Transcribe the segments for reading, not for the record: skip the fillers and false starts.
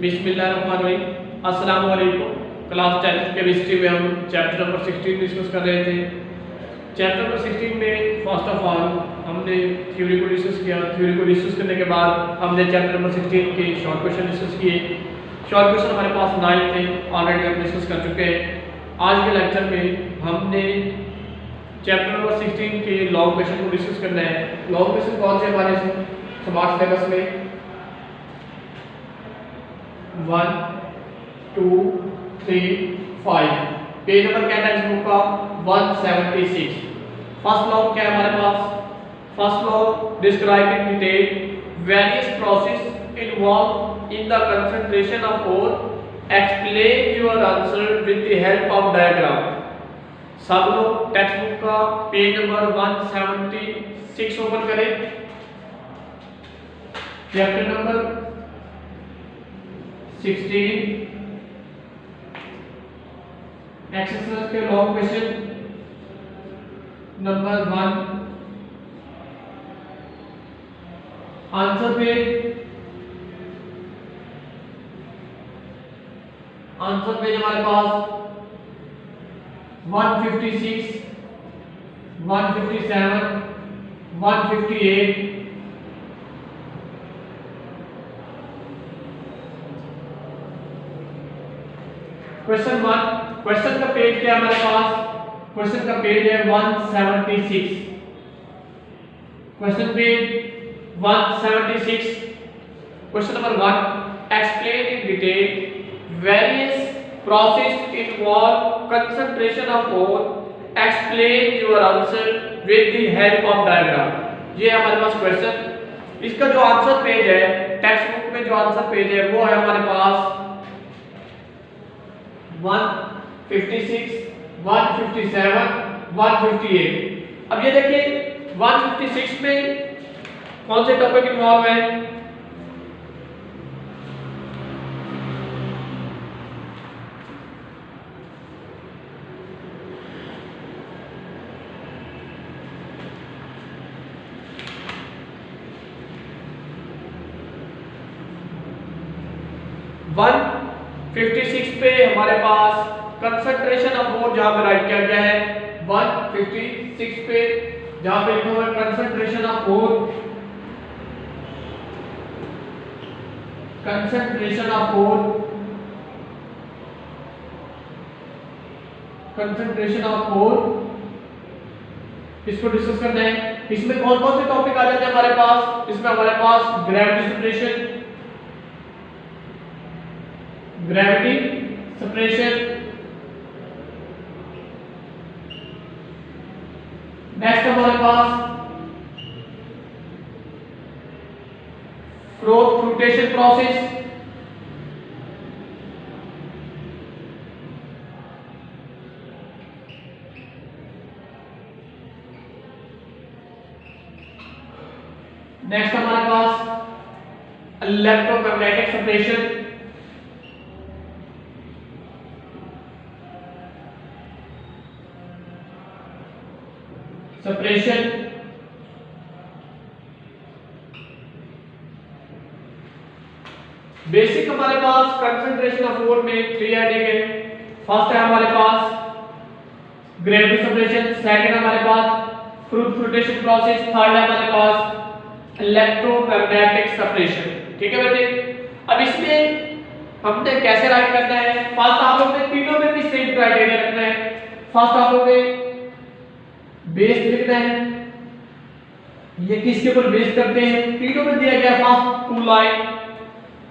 बिस्मिल्लाहिर्रहमानिर्रहीम। अस्सलाम वालेकुम। क्लास 10 केमिस्ट्री में हम चैप्टर नंबर 16 डिस्कस कर रहे थे। चैप्टर नंबर 16 में फर्स्ट ऑफ ऑल हमने थ्योरी को डिस्कस किया। थ्योरी को डिस्कस करने के बाद हमने चैप्टर नंबर 16 के शॉर्ट क्वेश्चन डिस्कस किए। शॉर्ट क्वेश्चन हमारे पास 9 थे, ऑलरेडी हम डिस्कस कर चुके हैं। आज के लेक्चर में हमने चैप्टर नंबर 16 के लॉन्ग क्वेश्चन को डिस्कस करना है। लॉन्ग क्वेश्चन कौन से हमारे स्मार्ट सिलेबस में 1 2 3 5 पेज नंबर क्या है टेक्स्ट बुक का 176। फर्स्ट लॉ क्या है हमारे पास? First law describe in detail various process involve in the concentration of ore, explain your answer with the help of diagram. सब लोग टेक्स्ट बुक का पेज नंबर 176 ओपन करें। चैप्टर नंबर 16 एक्सरसाइज के long question number 1। Answer page हमारे पास 156 157 158 question 1। Question का page क्या है हमारे पास? क्वेश्चन का पेज है 176। Question page 176। Question number 1, explain in detail various process involve concentration of ore, explain your answer with the help of diagram. ये है हमारे पास क्वेश्चन। इसका जो आंसर पेज है टेक्स्ट बुक में, जो आंसर पेज है वो है हमारे पास 156 157 158। अब ये देखिए 156 में कौन से टॉपिक इन्वॉल्व है? वन 56 पे हमारे पास कंसंट्रेशन ऑफ ओर जहां पे राइट किया गया है 156 पे, जहां पे लिखा हुआ है concentration of ore, concentration of ore, concentration of ore, इसको डिस्कस करना है। इसमें कौन कौन से टॉपिक आ जाते हैं हमारे पास? इसमें हमारे पास gravity separation, gravity separation, next हमारे पास फ्लोटेशन प्रोसेस, नेक्स्ट हमारे पास इलेक्ट्रोमैग्नेटिक सेपरेशन, सेपरेशन, बेसिक हमारे पास कंसंट्रेशन ऑफ ओर में 3 हेडिंग है। फर्स्ट है हमारे पास ग्रेविटी सेपरेशन, सेकंड हमारे पास फ्लोटेशन प्रोसेस, थर्ड है हमारे पास इलेक्ट्रोमैग्नेटिक सेपरेशन। ठीक है बेटे, अब इसमें हमने कैसे राइट करना है? फर्स्ट आप लोग ने तीनों में भी सेम क्राइटेरिया रखना है। फर्स्ट आप लोग ने बेस लिखना है, ये किसके ऊपर बेस करते हैं? तीनों में दिया गया फर्स्ट 2 लाइन।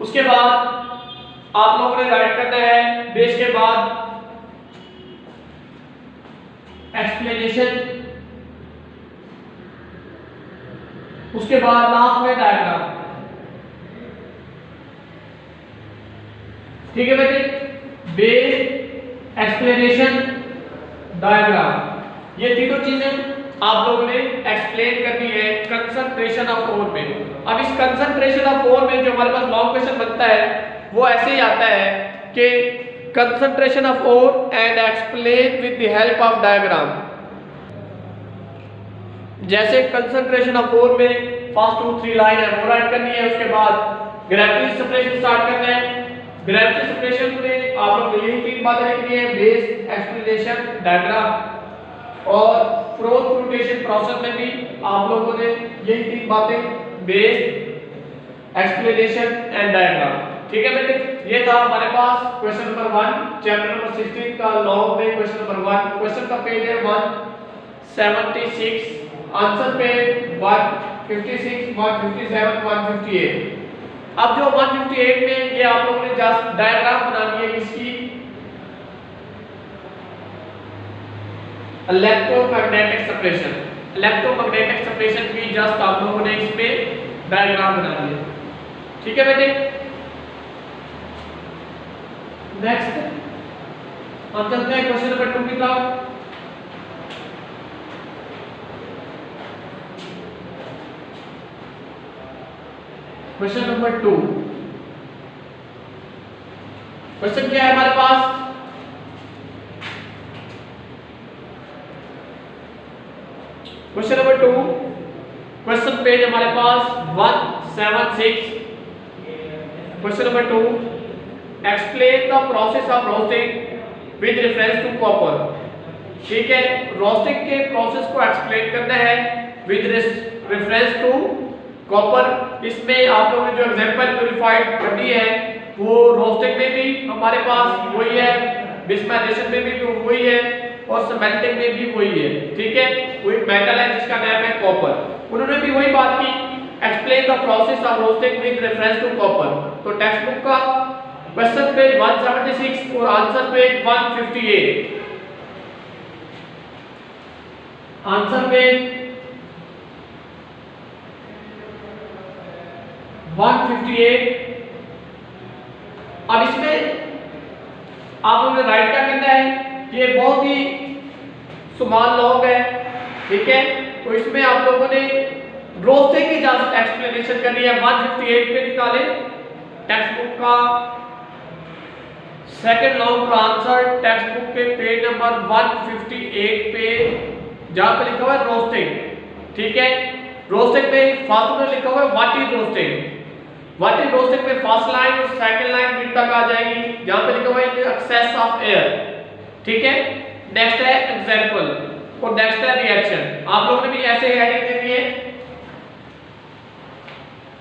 उसके बाद आप लोगों ने राइट करना है बेस के बाद एक्सप्लेनेशन, उसके बाद लास्ट में डायग्राम। ठीक है बेटे, बेस, एक्सप्लेनेशन, डायग्राम, ये तीनों चीजें आप लोगों ने एक्सप्लेन करनी है कंसंट्रेशन ऑफ ओर में। अब इस कंसंट्रेशन ऑफ ओर में जो हमारे पास लॉन्ग क्वेश्चन बनता है वो ऐसे ही आता है कि concentration of ore and explain with the help of diagram. जैसे कंसंट्रेशन ऑफ ओर में फर्स्ट 2-3 लाइन है वो राइट करनी है। उसके बाद ग्रेविटी सेपरेशन स्टार्ट करना है, ग्रेविटी सेपरेशन में आप लोग यही तीन बातें लिखनी है, बेस, एक्सप्लेनेशन, डायग्राम। और फ्रोथ फ्लोटेशन प्रोसेस में भी आप लोगों ने यही तीन बातें, बेस, एक्सप्लेनेशन एंड डायग्राम। ठीक है बेटे, ये था हमारे पास क्वेश्चन नंबर 1 चैप्टर नंबर 16 का लॉ में क्वेश्चन नंबर 1। क्वेश्चन का पेज है 176, आंसर पेज 156, 157, 158। अब जो 158 में ये आप लोगों ने जस्ट डायग्राम बनानी है इसकी, इलेक्ट्रोमैग्नेटिक सेपरेशन। इलेक्ट्रोमैग्नेटिक सेपरेशन की जस्ट आप लोगों ने इसमें डायग्राम बनानी है। ठीक है बेटे, नेक्स्ट हम चलते हैं क्वेश्चन नंबर 2 की तरफ। क्वेश्चन नंबर 2, क्वेश्चन क्या है हमारे पास, क्वेश्चन नंबर 2, क्वेश्चन पेज हमारे पास 176। Question number 2, explain the process of roasting with reference to copper. ठीक है, रोस्टिंग के प्रोसेस को एक्सप्लेन करना है विद रेफरेंस टू कॉपर। इसमें आप लोगों ने जो एग्जांपल प्यूरिफाइड करनी है वो रोस्टिंग में भी हमारे पास वही है, बिस्मैरेशन में भी वही है और स्मेल्टिंग में भी वही है। ठीक है, वही मेटल है जिसका नाम है कॉपर। उन्होंने भी वही बात की, explain the process of roasting with reference to copper. तो टेक्स्ट बुक का क्वेश्चन पेज 176 और आंसर पेज 158। Answer page 158। अब इसमें आप लोगों ने राइट क्या करना है, ये बहुत ही समान लॉग है। ठीक है, तो इसमें आप लोगों ने रोस्टिंग की जस्ट एक्सप्लेनेशन करनी है। 158 पे निकाले टेक्स्ट बुक का सेकंड लॉग का आंसर, टेक्स्ट बुक के पेज नंबर 158 पे जहां पे लिखा हुआ है रोस्टिंग। ठीक है, रोस्टिंग में फर्स्ट में लिखा हुआ है what is roasting. What is roasting में फर्स्ट लाइन और सेकंड लाइन मिड तक आ जाएगी, जहां पे लिखा हुआ है एक्सेस ऑफ एयर। ठीक है, नेक्स्ट है एग्जांपल और नेक्स्ट है रिएक्शन। आप लोगों ने भी ऐसे हेडिंग दे दी है,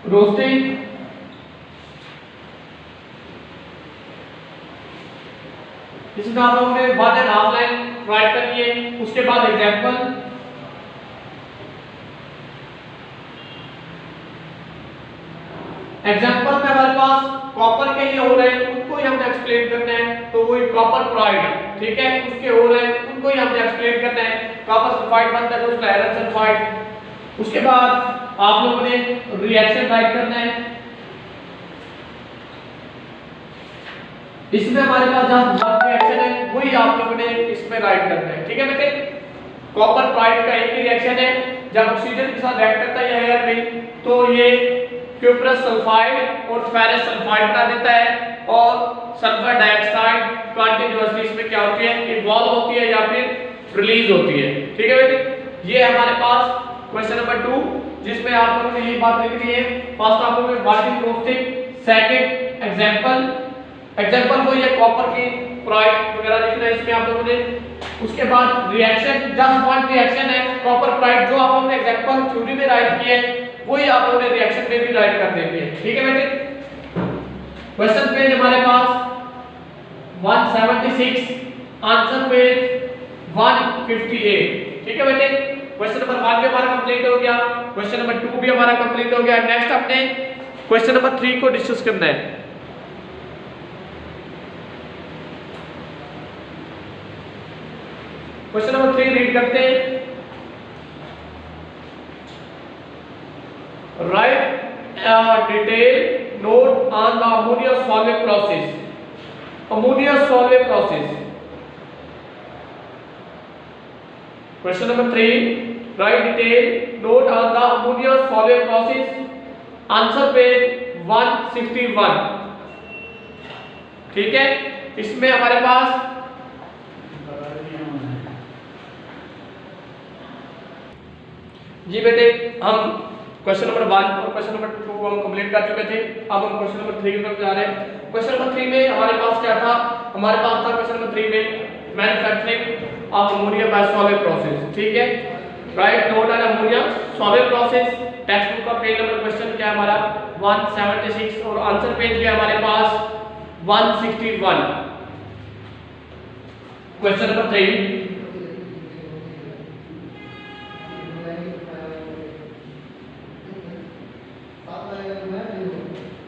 रोस्टिंग, इसमें आप लोगों ने 1.5 लाइन राइट करनी है। उसके बाद एग्जांपल, एग्जांपल में हमारे पास कॉपर के ही हो रहे हैं, उनको ही हमने एक्सप्लेन करना है। तो वही कॉपर क्लोराइड, ठीक है, उसके हो रहे हैं, उनको ही हमने एक्सप्लेन करना है। कॉपर सल्फाइड बनता है तो उसका आयरन सल्फाइड। उसके बाद आप लोगों ने रिएक्शन राइट करना है। इसमें हमारे पास जहां रिएक्शन है वही आप लोगों ने इसमें राइट करना है। ठीक है बेटे, कॉपर क्लोराइड का एक ही रिएक्शन है, जब ऑक्सीजन के साथ रिएक्ट करता है एयर में तो ये क्यूप्रस सल्फाइड और फेरस सल्फाइड बना देता है, और सल्फर डाइऑक्साइड कंटीन्यूअसली इसमें क्या होती है, इवॉल्व होती है या फिर रिलीज होती है। ठीक है बेटे, ये हमारे पास क्वेश्चन नंबर 2, जिसमें आप लोगों ने यही बात लिखनी है। फर्स्ट आप लोगों ने what is roasting, second example, example वही है कॉपर की क्लोराइड वगैरह लिखना है इसमें आप लोगों ने। उसके बाद रिएक्शन, जस्ट वन रिएक्शन है कॉपर क्लोराइड, जो आप लोगों ने एग्जांपल थ्योरी में राइट किया है वही आप लोगों ने रिएक्शन में भी राइट कर देंगे। ठीक है बेटे, क्वेश्चन पेज हमारे पास 176, आंसर पेज 158। ठीक है बेटे, क्वेश्चन नंबर 1 भी हमारा कंप्लीट हो गया, क्वेश्चन नंबर 2 भी हमारा कंप्लीट हो गया। नेक्स्ट अपने क्वेश्चन नंबर 3 को डिस्कस करना है। क्वेश्चन नंबर 3 रीड करते हैं। Write a detailed note on the ammonia solvent process. Ammonia solvent process. Question number 3. Write detailed note on the ammonia solvent process. Answer page 161. ठीक है, इसमें हमारे पास जी बेटे हम क्वेश्चन नंबर 1 और क्वेश्चन नंबर 2 को हम कंप्लीट कर चुके थे। अब हम क्वेश्चन नंबर 3 की तरफ जा रहे हैं। क्वेश्चन नंबर 3 में हमारे पास क्या था, हमारे पास था क्वेश्चन नंबर 3 में manufacturing of ammonia by solid process, ठीक है, right, note an ammonia solid process. Text book का पेज नंबर क्वेश्चन क्या है हमारा 176 और आंसर पेज क्या है हमारे पास 161। Question number 3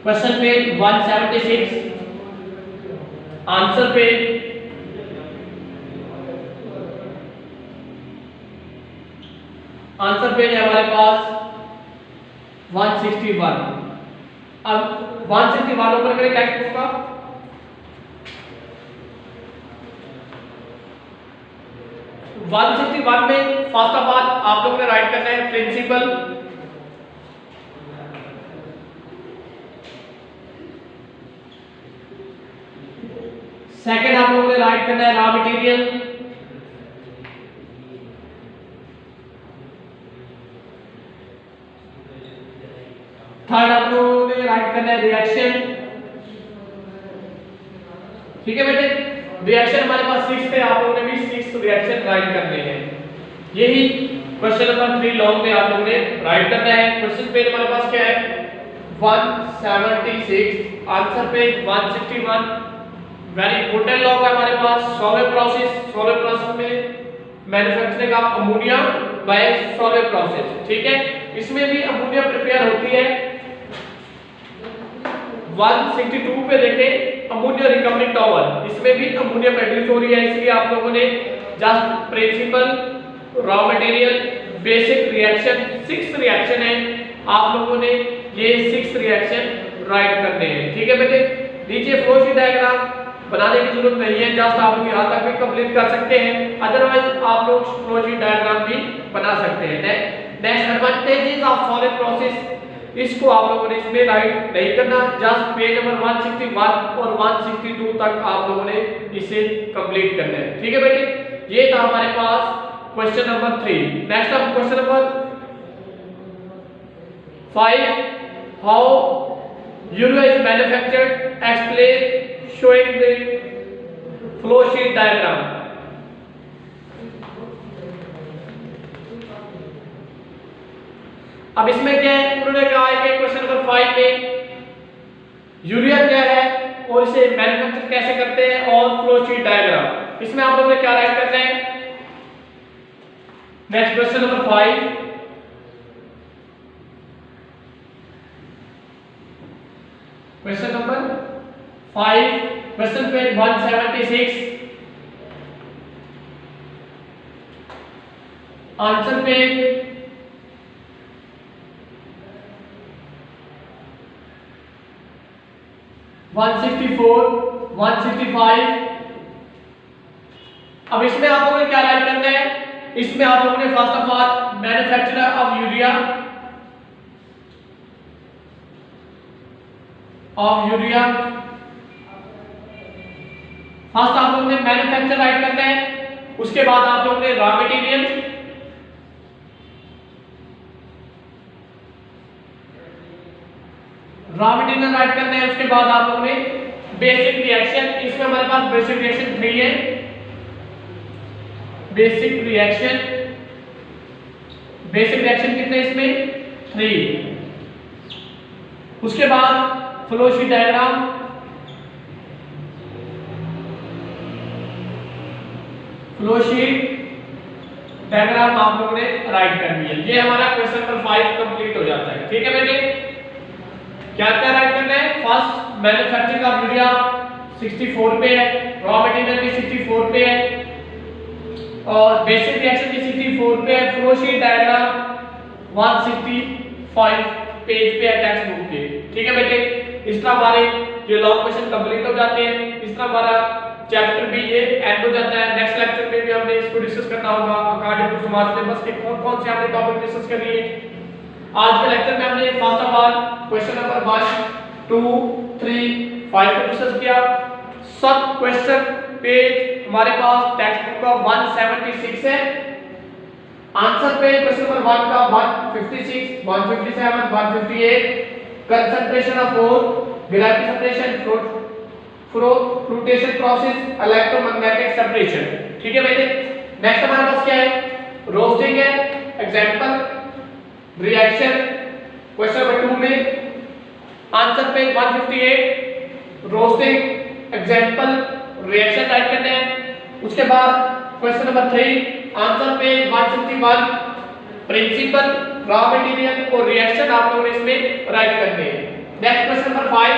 question page 176 answer page है हमारे पास 161। अब 161 ओपन करें टेक्स्ट बुक का। 161 में फर्स्ट ऑफ ऑल आप लोगों ने राइट करना है प्रिंसिपल, सेकेंड आप लोगों ने राइट करना है रॉ मटेरियल, थर्ड आप लोगों ने राइट करना है रिएक्शन, ठीक है बेटे। रिएक्शन हमारे पास 6 थे, आप लोगों ने भी 6 रिएक्शन राइट करने हैं। यही क्वेश्चन नंबर 3 लॉन्ग में आप लोगों ने राइट करना है। क्वेश्चन पेज हमारे पास क्या है 176, answer page 161। Very important long है हमारे पास सॉलिड प्रोसेस, सॉलिड प्रोसेस में manufacturing of ammonia by solid process, ठीक है। इसमें भी अमोनिया प्रिपेयर होती है। 162 पे देखें अमोनिया रिकवरी टॉवर, इसमें भी अमोनिया प्रोड्यूस हो रही है, इसलिए आप लोगों ने just principle, raw material, basic reaction, 6 reaction है, आप लोगों ने ये 6 रिएक्शन राइट करने हैं, ठीक है बेटे। नीचे फ्लो शीट डायग्राम बनाने की जरूरत नहीं है, जस्ट आप लोग यहाँ तक भी कंप्लीट कर सकते हैं, अदरवाइज आप लोग फ्लो शीट डायग्राम भी बना सकते हैं। Next advantages of solid process, इसको आप लोगों ने इसमें राइट नहीं करना, जस्ट पेज नंबर 161 और 162 तक आप लोगों ने इसे कंप्लीट करना है, ठीक है बेटे। ये था हमारे पास क्वेश्चन नंबर 3। नेक्स्ट अब question number 5, how urea is manufactured, explain showing the flow sheet diagram। अब इसमें क्या है, उन्होंने कहा है कि क्वेश्चन नंबर 5 में यूरिया क्या है और इसे मैन्युफैक्चर कैसे करते हैं और फ्लो शीट डायग्राम, इसमें आप लोगों ने क्या राइट करना है। Next question number 5, question number 5, question page 176, answer page 164, 165। अब इसमें आप लोगों ने क्या राइट करना है, इसमें आप लोगों ने first of all manufacturer of urea first आप लोगों ने मैन्युफैक्चर राइट करना है, उसके बाद आप लोगों ने रॉ मटेरियल, राइट करना है, उसके बाद आप लोगों ने बेसिक रिएक्शन, इसमें हमारे पास बेसिक रिएक्शन 3 है, बेसिक रिएक्शन कितने इसमें 3, उसके बाद फ्लो शीट डायग्राम, आप लोगों ने राइट करनी है। ये हमारा क्वेश्चन नंबर 5 कंप्लीट हो जाता है, ठीक है बेटे। क्या क्या राइट करना है, फर्स्ट मैन्युफैक्चरिंग ऑफ यूरिया 64 पे है, रॉ मटेरियल भी 64 पे है और बेसिक रिएक्शन भी 64 पे है, फ्लो शीट डायग्राम 165 पेज पे है टेक्स्ट बुक के, ठीक है बेटे। इस तरह हमारे ये लॉन्ग क्वेश्चन कंप्लीट हो जाते हैं, इस तरह हमारा चैप्टर भी ये एंड हो जाता है। नेक्स्ट लेक्चर में भी हमने इसको डिस्कस करना होगा अकॉर्डिंग टू हमारे सिलेबस के कौन से हमने टॉपिक डिस्कस करिए। आज के लेक्चर में हमने first of all question number 1, 2, 3, 5 को डिस्कस किया। सब क्वेश्चन पेज हमारे पास टेक्स्ट बुक का 176 है, आंसर पेज क्वेश्चन नंबर 1 का 156, 157, 158, concentration of ore, gravity separation, flotation process, electromagnetic separation. ठीक है बेटे। नेक्स्ट हमारे पास क्या है, रोस्टिंग है। एग्जांपल रिएक्शन क्वेश्चन नंबर 2 में answer page 158 roasting example reaction type करते हैं। उसके बाद question number 3 answer page 161 principle, raw material और रिएक्शन आप लोगों ने इसमें राइट करने हैं। Next question number 5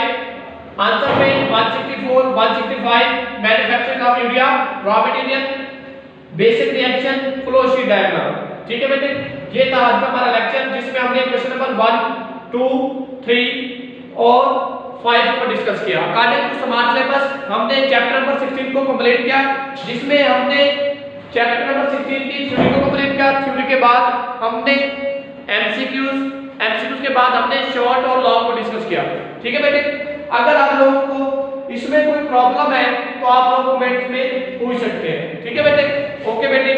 answer page 164 165 manufacturing of urea, raw material, basic reaction, flow sheet diagram. ठीक है बेटे। ये था आज का हमारा लेक्चर जिसमें हमने क्वेश्चन नंबर 1 2 3 और 5 को डिस्कस किया। अकॉर्डिंग टू स्मार्ट सिलेबस हमने चैप्टर नंबर 16 को कंप्लीट किया, जिसमें हमने चैप्टर नंबर 16 की थ्योरी को कंप्लीट किया। थ्योरी के बाद हमने एमसीक्यूज के बाद हमने शॉर्ट और लॉन्ग को डिस्कस किया। ठीक है बेटे। अगर आप लोगों को इसमें कोई प्रॉब्लम है तो आप लोग कमेंट्स में पूछ सकते हैं। ठीक है बेटे। ओके बेटे।